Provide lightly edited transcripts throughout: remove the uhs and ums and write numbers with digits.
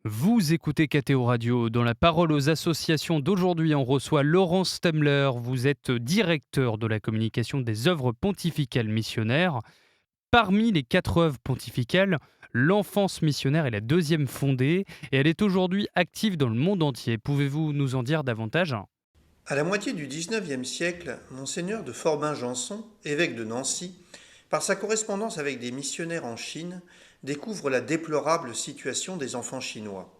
Vous écoutez KTO Radio. Dans la parole aux associations d'aujourd'hui, on reçoit Laurence Stemler. Vous êtes directeur de la communication des œuvres pontificales missionnaires. Parmi les 4 œuvres pontificales, l'enfance missionnaire est la deuxième fondée et elle est aujourd'hui active dans le monde entier. Pouvez-vous nous en dire davantage? À la moitié du XIXe siècle, Monseigneur de Forbin-Janson, évêque de Nancy, par sa correspondance avec des missionnaires en Chine, découvre la déplorable situation des enfants chinois.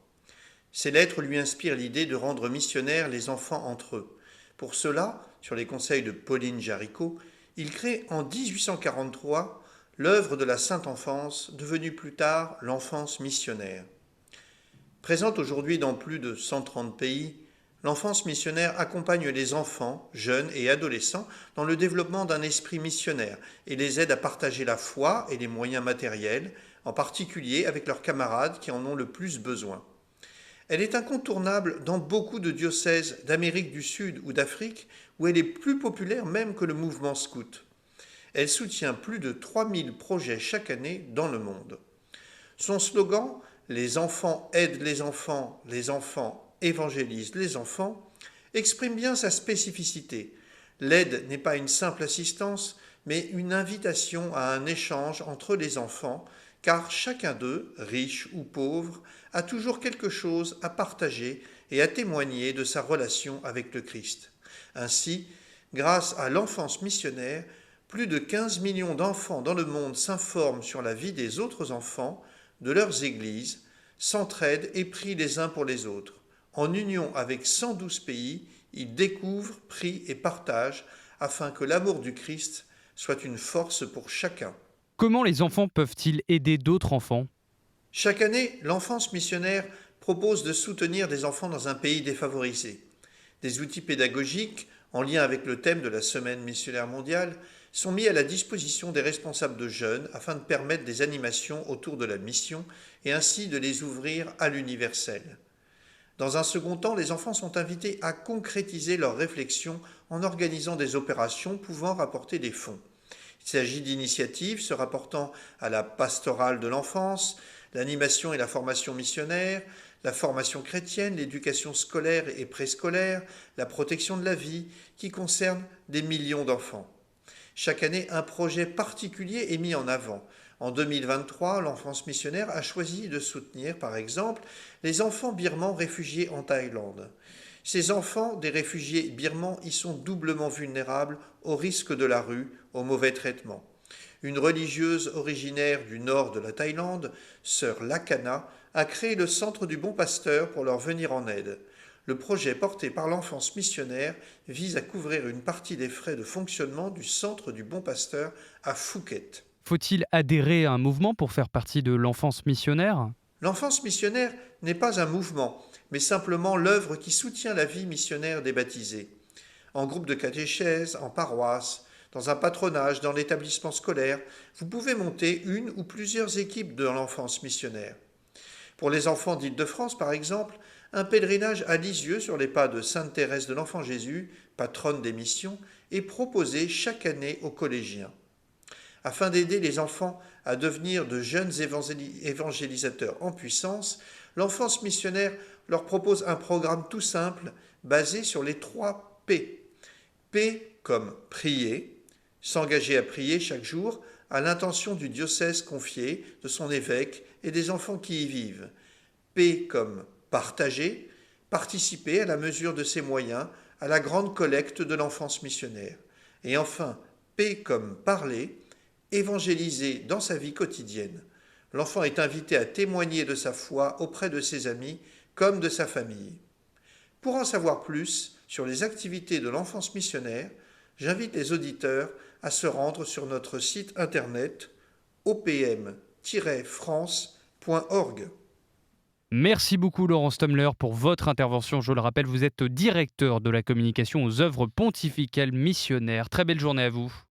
Ces lettres lui inspirent l'idée de rendre missionnaires les enfants entre eux. Pour cela, sur les conseils de Pauline Jaricot, il crée en 1843 l'œuvre de la Sainte Enfance, devenue plus tard l'enfance missionnaire. Présente aujourd'hui dans plus de 130 pays, l'enfance missionnaire accompagne les enfants, jeunes et adolescents dans le développement d'un esprit missionnaire et les aide à partager la foi et les moyens matériels, en particulier avec leurs camarades qui en ont le plus besoin. Elle est incontournable dans beaucoup de diocèses d'Amérique du Sud ou d'Afrique où elle est plus populaire même que le mouvement scout. Elle soutient plus de 3000 projets chaque année dans le monde. Son slogan Les enfants aident les enfants évangélisent les enfants exprime bien sa spécificité. L'aide n'est pas une simple assistance, mais une invitation à un échange entre les enfants, car chacun d'eux, riche ou pauvre, a toujours quelque chose à partager et à témoigner de sa relation avec le Christ. Ainsi, grâce à l'enfance missionnaire, plus de 15 millions d'enfants dans le monde s'informent sur la vie des autres enfants, de leurs églises, s'entraident et prient les uns pour les autres. En union avec 112 pays, ils découvrent, prient et partagent afin que l'amour du Christ soit une force pour chacun. Comment les enfants peuvent-ils aider d'autres enfants? Chaque année, l'enfance missionnaire propose de soutenir des enfants dans un pays défavorisé. Des outils pédagogiques, en lien avec le thème de la Semaine missionnaire mondiale, sont mis à la disposition des responsables de jeunes afin de permettre des animations autour de la mission et ainsi de les ouvrir à l'universel. Dans un second temps, les enfants sont invités à concrétiser leurs réflexions en organisant des opérations pouvant rapporter des fonds. Il s'agit d'initiatives se rapportant à la pastorale de l'enfance, l'animation et la formation missionnaire, la formation chrétienne, l'éducation scolaire et préscolaire, la protection de la vie, qui concernent des millions d'enfants. Chaque année, un projet particulier est mis en avant. En 2023, l'enfance missionnaire a choisi de soutenir, par exemple, les enfants birmans réfugiés en Thaïlande. Ces enfants des réfugiés birmans y sont doublement vulnérables au risque de la rue, au mauvais traitement. Une religieuse originaire du nord de la Thaïlande, sœur Lakana, a créé le Centre du Bon Pasteur pour leur venir en aide. Le projet porté par l'enfance missionnaire vise à couvrir une partie des frais de fonctionnement du Centre du Bon Pasteur à Phuket. Faut-il adhérer à un mouvement pour faire partie de l'enfance missionnaire? L'enfance missionnaire n'est pas un mouvement, mais simplement l'œuvre qui soutient la vie missionnaire des baptisés. En groupe de catéchèse, en paroisse, dans un patronage, dans l'établissement scolaire, vous pouvez monter une ou plusieurs équipes de l'enfance missionnaire. Pour les enfants d'Île-de-France, par exemple, un pèlerinage à Lisieux sur les pas de Sainte Thérèse de l'Enfant Jésus, patronne des missions, est proposé chaque année aux collégiens. Afin d'aider les enfants à devenir de jeunes évangélisateurs en puissance, l'enfance missionnaire leur propose un programme tout simple basé sur les 3 P. P comme prier, s'engager à prier chaque jour à l'intention du diocèse confié, de son évêque et des enfants qui y vivent. P comme partager, participer à la mesure de ses moyens à la grande collecte de l'enfance missionnaire. Et enfin, P comme parler, évangéliser dans sa vie quotidienne. L'enfant est invité à témoigner de sa foi auprès de ses amis comme de sa famille. Pour en savoir plus sur les activités de l'enfance missionnaire, j'invite les auditeurs à se rendre sur notre site internet opm-france.org. Merci beaucoup Laurent Stemler pour votre intervention. Je le rappelle, vous êtes directeur de la communication aux œuvres pontificales missionnaires. Très belle journée à vous.